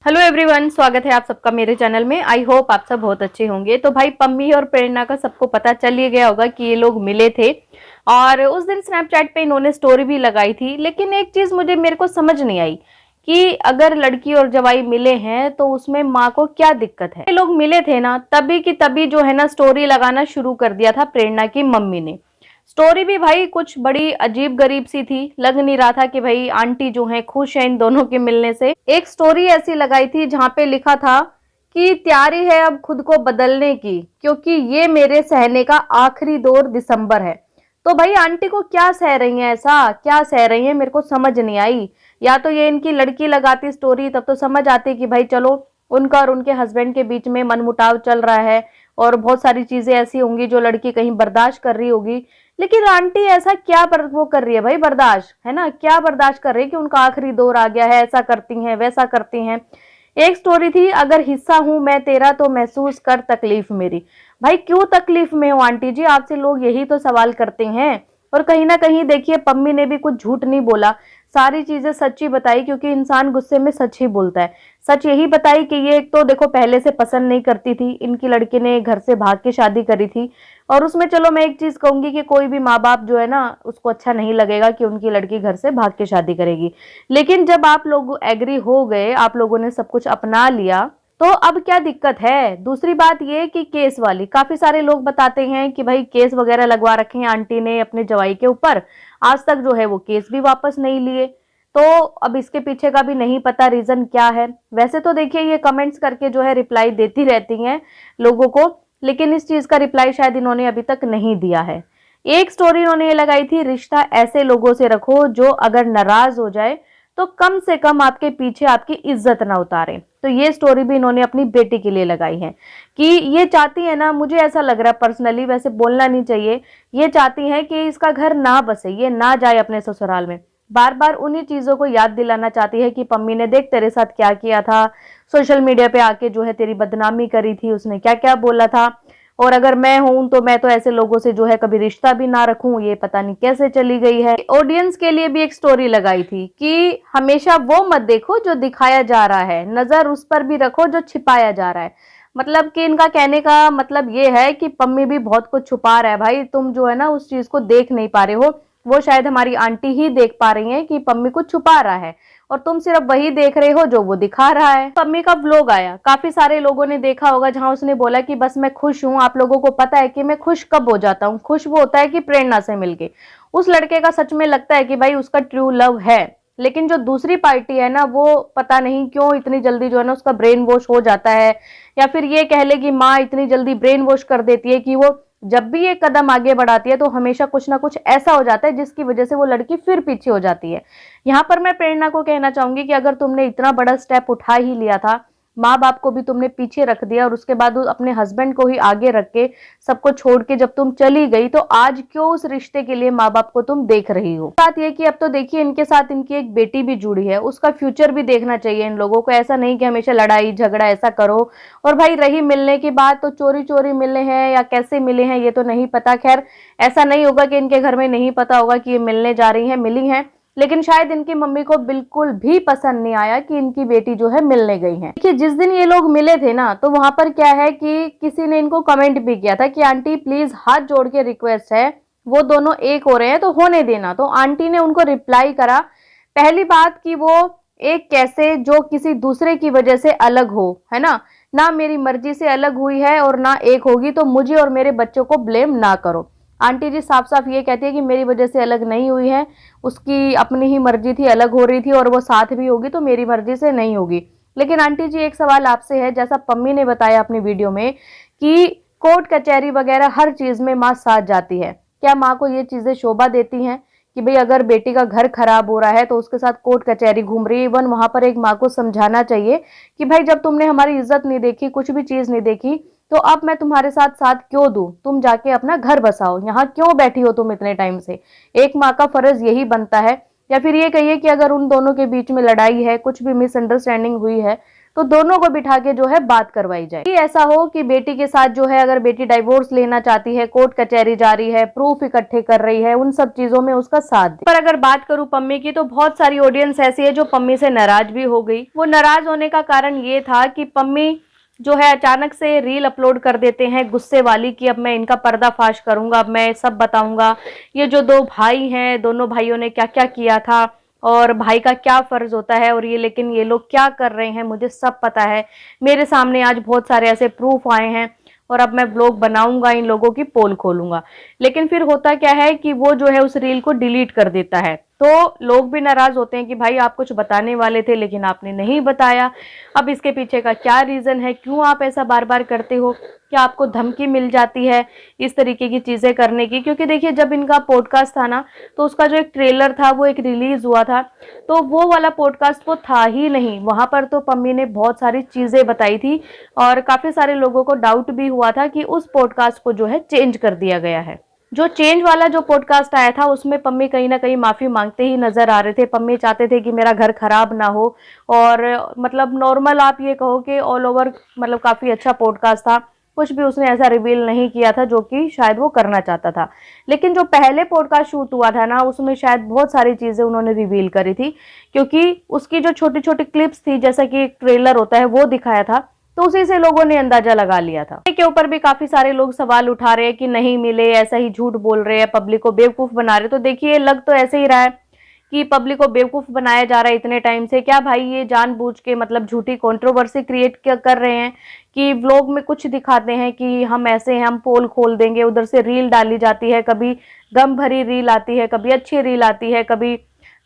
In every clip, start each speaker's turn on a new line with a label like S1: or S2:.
S1: Hello everyone, स्वागत है आप सबका मेरे चैनल में। आई होप आप सब बहुत अच्छे होंगे। तो भाई पम्मी और प्रेरणा का सबको पता चल ही गया होगा कि ये लोग मिले थे और उस दिन स्नैपचैट पे इन्होंने स्टोरी भी लगाई थी। लेकिन एक चीज मेरे को समझ नहीं आई कि अगर लड़की और जवाई मिले हैं तो उसमें माँ को क्या दिक्कत है। ये लोग मिले थे ना, तभी की तभी जो है ना स्टोरी लगाना शुरू कर दिया था प्रेरणा की मम्मी ने। स्टोरी भी भाई कुछ बड़ी अजीब गरीब सी थी। लग नहीं रहा था कि भाई आंटी जो है खुश है इन दोनों के मिलने से। एक स्टोरी ऐसी लगाई थी जहां पे लिखा था कि तैयारी है अब खुद को बदलने की, क्योंकि ये मेरे सहने का आखिरी दौर दिसंबर है। तो भाई आंटी को क्या सह रही हैं, ऐसा क्या सह रही हैं, मेरे को समझ नहीं आई। या तो ये इनकी लड़की लगाती स्टोरी तब तो समझ आती कि भाई चलो उनका और उनके हस्बैंड के बीच में मनमुटाव चल रहा है और बहुत सारी चीजें ऐसी होंगी जो लड़की कहीं बर्दाश्त कर रही होगी। लेकिन आंटी ऐसा क्या वो कर रही है भाई, बर्दाश्त है ना, क्या बर्दाश्त कर रही है कि उनका आखिरी दौर आ गया है, ऐसा करती हैं वैसा करती हैं। एक स्टोरी थी, अगर हिस्सा हूं मैं तेरा तो महसूस कर तकलीफ मेरी। भाई क्यों तकलीफ में हो आंटी जी, आपसे लोग यही तो सवाल करते हैं। और कहीं ना कहीं देखिए पम्मी ने भी कुछ झूठ नहीं बोला, सारी चीजें सच्ची बताई, क्योंकि इंसान गुस्से में सच ही बोलता है। सच यही बताई कि ये एक तो देखो पहले से पसंद नहीं करती थी, इनकी लड़की ने घर से भाग के शादी करी थी। और उसमें चलो मैं एक चीज कहूंगी कि कोई भी माँ बाप जो है ना उसको अच्छा नहीं लगेगा कि उनकी लड़की घर से भाग के शादी करेगी। लेकिन जब आप लोग एग्री हो गए, आप लोगों ने सब कुछ अपना लिया, तो अब क्या दिक्कत है। दूसरी बात ये कि केस वाली, काफी सारे लोग बताते हैं कि भाई केस वगैरह लगवा रखे हैं आंटी ने अपने जवाई के ऊपर, आज तक जो है वो केस भी वापस नहीं लिए। तो अब इसके पीछे का भी नहीं पता रीजन क्या है। वैसे तो देखिए ये कमेंट्स करके जो है रिप्लाई देती रहती हैं लोगों को, लेकिन इस चीज का रिप्लाई शायद इन्होंने अभी तक नहीं दिया है। एक स्टोरी इन्होंने ये लगाई थी, रिश्ता ऐसे लोगों से रखो जो अगर नाराज हो जाए तो कम से कम आपके पीछे आपकी इज्जत ना उतारे। तो ये स्टोरी भी इन्होंने अपनी बेटी के लिए लगाई है कि ये चाहती है ना, मुझे ऐसा लग रहा है पर्सनली, वैसे बोलना नहीं चाहिए, ये चाहती है कि इसका घर ना बसे, ये ना जाए अपने ससुराल में। बार बार उन्हीं चीजों को याद दिलाना चाहती है कि पम्मी ने देख तेरे साथ क्या किया था, सोशल मीडिया पे आके जो है तेरी बदनामी करी थी, उसने क्या क्या बोला था, और अगर मैं हूं तो मैं तो ऐसे लोगों से जो है कभी रिश्ता भी ना रखूं, ये पता नहीं कैसे चली गई है। ऑडियंस के लिए भी एक स्टोरी लगाई थी कि हमेशा वो मत देखो जो दिखाया जा रहा है, नजर उस पर भी रखो जो छिपाया जा रहा है। मतलब कि इनका कहने का मतलब ये है कि पम्मी भी बहुत कुछ छुपा रहा है भाई, तुम जो है ना उस चीज को देख नहीं पा रहे हो। वो शायद हमारी आंटी ही देख पा रही है कि पम्मी कुछ छुपा रहा है, और तुम सिर्फ वही देख रहे हो जो वो दिखा रहा है। पम्मी का व्लॉग आया, काफी सारे लोगों ने देखा होगा, जहां उसने बोला कि बस मैं खुश हूं। आप लोगों को पता है कि मैं खुश कब हो जाता हूं, खुश वो होता है कि प्रेरणा से मिलके उस लड़के का सच में लगता है कि भाई उसका ट्रू लव है। लेकिन जो दूसरी पार्टी है ना, वो पता नहीं क्यों इतनी जल्दी जो है ना उसका ब्रेन वॉश हो जाता है, या फिर ये कह ले कि माँ इतनी जल्दी ब्रेन वॉश कर देती है कि वो जब भी ये कदम आगे बढ़ाती है तो हमेशा कुछ ना कुछ ऐसा हो जाता है जिसकी वजह से वो लड़की फिर पीछे हो जाती है। यहाँ पर मैं प्रेरणा को कहना चाहूंगी कि अगर तुमने इतना बड़ा स्टेप उठा ही लिया था, माँ बाप को भी तुमने पीछे रख दिया और उसके बाद अपने हस्बैंड को ही आगे रख के सबको छोड़ के जब तुम चली गई, तो आज क्यों उस रिश्ते के लिए माँ बाप को तुम देख रही हो। बात यह कि अब तो देखिए इनके साथ इनकी एक बेटी भी जुड़ी है, उसका फ्यूचर भी देखना चाहिए इन लोगों को। ऐसा नहीं कि हमेशा लड़ाई झगड़ा ऐसा करो। और भाई रही मिलने की बात, तो चोरी चोरी मिले हैं या कैसे मिले हैं ये तो नहीं पता। खैर ऐसा नहीं होगा कि इनके घर में नहीं पता होगा कि ये मिलने जा रही है, मिली हैं, लेकिन शायद इनकी मम्मी को बिल्कुल भी पसंद नहीं आया कि इनकी बेटी जो है मिलने गई है। देखिए जिस दिन ये लोग मिले थे ना, तो वहां पर क्या है कि किसी ने इनको कमेंट भी किया था कि आंटी प्लीज हाथ जोड़ के रिक्वेस्ट है, वो दोनों एक हो रहे हैं तो होने देना। तो आंटी ने उनको रिप्लाई करा, पहली बात कि वो एक कैसे जो किसी दूसरे की वजह से अलग हो, है ना मेरी मर्जी से अलग हुई है और ना एक होगी, तो मुझे और मेरे बच्चों को ब्लेम ना करो। आंटी जी साफ साफ ये कहती है कि मेरी वजह से अलग नहीं हुई है, उसकी अपनी ही मर्जी थी, अलग हो रही थी, और वो साथ भी होगी तो मेरी मर्जी से नहीं होगी। लेकिन आंटी जी एक सवाल आपसे है, जैसा पम्मी ने बताया अपनी वीडियो में कि कोर्ट कचहरी वगैरह हर चीज में माँ साथ जाती है, क्या माँ को ये चीजें शोभा देती हैं कि भाई अगर बेटी का घर खराब हो रहा है तो उसके साथ कोर्ट कचहरी घूम रही है। इवन वहां पर एक माँ को समझाना चाहिए कि भाई जब तुमने हमारी इज्जत नहीं देखी, कुछ भी चीज नहीं देखी, तो अब मैं तुम्हारे साथ साथ क्यों दूं, तुम जाके अपना घर बसाओ, यहाँ क्यों बैठी हो तुम इतने टाइम से। एक माँ का फर्ज यही बनता है या फिर ये कहिए कि अगर उन दोनों के बीच में लड़ाई है, कुछ भी मिसअंडरस्टैंडिंग हुई है, तो दोनों को बिठा के जो है बात करवाई जाए। ऐसा हो कि बेटी के साथ जो है, अगर बेटी डाइवोर्स लेना चाहती है, कोर्ट कचहरी जा रही है, प्रूफ इकट्ठे कर रही है, उन सब चीजों में उसका साथ दे। पर अगर बात करूं पम्मी की, तो बहुत सारी ऑडियंस ऐसी है जो पम्मी से नाराज भी हो गई। वो नाराज होने का कारण ये था कि पम्मी जो है अचानक से रील अपलोड कर देते हैं गुस्से वाली, कि अब मैं इनका पर्दाफाश करूंगा, अब मैं सब बताऊंगा, ये जो दो भाई हैं, दोनों भाइयों ने क्या क्या किया था और भाई का क्या फर्ज होता है, और ये लेकिन ये लोग क्या कर रहे हैं मुझे सब पता है, मेरे सामने आज बहुत सारे ऐसे प्रूफ आए हैं और अब मैं ब्लॉग बनाऊंगा, इन लोगों की पोल खोलूंगा। लेकिन फिर होता क्या है कि वो जो है उस रील को डिलीट कर देता है, तो लोग भी नाराज होते हैं कि भाई आप कुछ बताने वाले थे लेकिन आपने नहीं बताया। अब इसके पीछे का क्या रीजन है, क्यों आप ऐसा बार बार करते हो, क्या आपको धमकी मिल जाती है इस तरीके की चीजें करने की? क्योंकि देखिए जब इनका पॉडकास्ट था ना, तो उसका जो एक ट्रेलर था वो एक रिलीज हुआ था, तो वो वाला पॉडकास्ट वो था ही नहीं। वहां पर तो पम्मी ने बहुत सारी चीजें बताई थी और काफी सारे लोगों को डाउट भी हुआ था कि उस पॉडकास्ट को जो है चेंज कर दिया गया है। जो चेंज वाला जो पॉडकास्ट आया था उसमें पम्मी कहीं ना कहीं माफी मांगते ही नजर आ रहे थे। पम्मी चाहते थे कि मेरा घर खराब ना हो, और मतलब नॉर्मल आप ये कहो कि ऑल ओवर मतलब काफी अच्छा पॉडकास्ट था, कुछ भी उसने ऐसा रिवील नहीं किया था जो कि शायद वो करना चाहता था। लेकिन जो पहले पॉडकास्ट शूट हुआ था ना, उसमें शायद बहुत सारी चीजें उन्होंने रिवील करी थी, क्योंकि उसकी जो छोटी छोटी क्लिप्स थी, जैसा कि एक ट्रेलर होता है, वो दिखाया था, तो उसी से लोगों ने अंदाजा लगा लिया था। के ऊपर भी काफी सारे लोग सवाल उठा रहे हैं कि नहीं मिले, ऐसा ही झूठ बोल रहे हैं, पब्लिक को बेवकूफ बना रहे। तो देखिए लग तो ऐसे ही रहा है कि पब्लिक को बेवकूफ बनाया जा रहा है इतने टाइम से। क्या भाई ये जानबूझ के मतलब झूठी कंट्रोवर्सी क्रिएट कर रहे हैं कि व्लॉग में कुछ दिखाते हैं कि हम ऐसे हैं, हम पोल खोल देंगे, उधर से रील डाली जाती है, कभी गम भरी रील आती है, कभी अच्छी रील आती है, कभी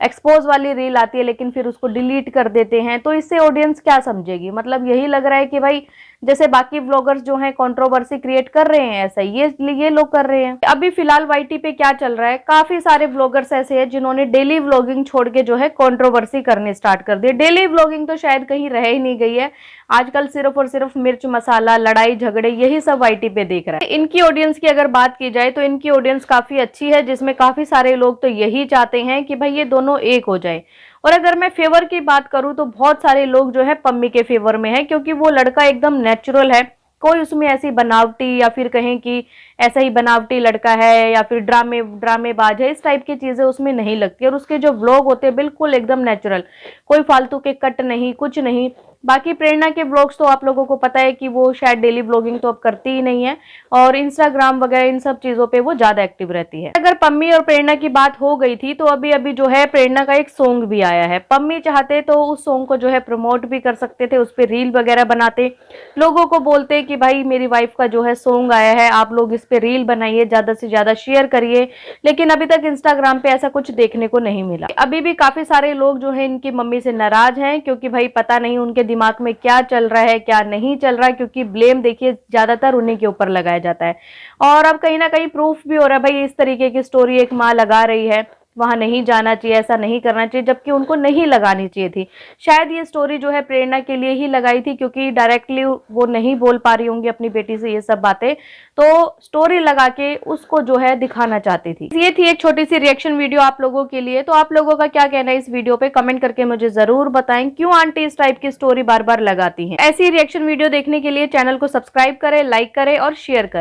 S1: एक्सपोज वाली रील आती है, लेकिन फिर उसको डिलीट कर देते हैं। तो इससे ऑडियंस क्या समझेगी? मतलब यही लग रहा है कि भाई जैसे बाकी व्लॉगर्स जो हैं कंट्रोवर्सी क्रिएट कर रहे हैं, ऐसा ये लोग कर रहे हैं। अभी फिलहाल वाईटी पे क्या चल रहा है, काफी सारे व्लॉगर्स ऐसे हैं जिन्होंने डेली व्लॉगिंग छोड़ के जो है कंट्रोवर्सी करने स्टार्ट कर दिए। डेली व्लॉगिंग तो शायद कहीं रह ही नहीं गई है, आजकल सिर्फ और सिर्फ मिर्च मसाला, लड़ाई झगड़े, यही सब वाईटी पे देख रहा है। इनकी ऑडियंस की अगर बात की जाए तो इनकी ऑडियंस काफी अच्छी है, जिसमें काफी सारे लोग तो यही चाहते हैं कि भाई ये दोनों एक हो जाए। और अगर मैं फेवर की बात करूं तो बहुत सारे लोग जो है पम्मी के फेवर में है, क्योंकि वो लड़का एकदम नेचुरल है, कोई उसमें ऐसी बनावटी या फिर कहें कि ऐसा ही बनावटी लड़का है या फिर ड्रामेबाज है, इस टाइप की चीजें उसमें नहीं लगती। और उसके जो व्लॉग होते हैं बिल्कुल एकदम नेचुरल, कोई फालतू के कट नहीं, कुछ नहीं। बाकी प्रेरणा के व्लॉग्स तो आप लोगों को पता है कि वो शायद डेली व्लॉगिंग तो अब करती ही नहीं है, और इंस्टाग्राम वगैरह इन सब चीजों पे वो ज्यादा एक्टिव रहती है। अगर पम्मी और प्रेरणा की बात हो गई थी, तो अभी अभी जो है प्रेरणा का एक सॉन्ग भी आया है। पम्मी चाहते तो उस सॉन्ग को जो है प्रमोट भी कर सकते थे, उस पर रील वगैरह बनाते, लोगों को बोलते कि भाई मेरी वाइफ का जो है सॉन्ग आया है, आप लोग इस पे रील बनाइए, ज्यादा से ज्यादा शेयर करिए। लेकिन अभी तक इंस्टाग्राम पे ऐसा कुछ देखने को नहीं मिला। अभी भी काफी सारे लोग जो है इनकी मम्मी से नाराज हैं, क्योंकि भाई पता नहीं उनके दिमाग में क्या चल रहा है, क्या नहीं चल रहा है, क्योंकि ब्लेम देखिए ज्यादातर उन्हीं के ऊपर लगाया जाता है। और अब कहीं ना कहीं प्रूफ भी हो रहा है, भाई इस तरीके की स्टोरी एक माँ लगा रही है, वहां नहीं जाना चाहिए, ऐसा नहीं करना चाहिए, जबकि उनको नहीं लगानी चाहिए थी। शायद ये स्टोरी जो है प्रेरणा के लिए ही लगाई थी, क्योंकि डायरेक्टली वो नहीं बोल पा रही होंगी अपनी बेटी से ये सब बातें, तो स्टोरी लगा के उसको जो है दिखाना चाहती थी। ये थी एक छोटी सी रिएक्शन वीडियो आप लोगों के लिए। तो आप लोगों का क्या कहना है इस वीडियो पे, कमेंट करके मुझे जरूर बताएं, क्यों आंटी इस टाइप की स्टोरी बार बार लगाती हैं। ऐसी रिएक्शन वीडियो देखने के लिए चैनल को सब्सक्राइब करें, लाइक करें और शेयर करें।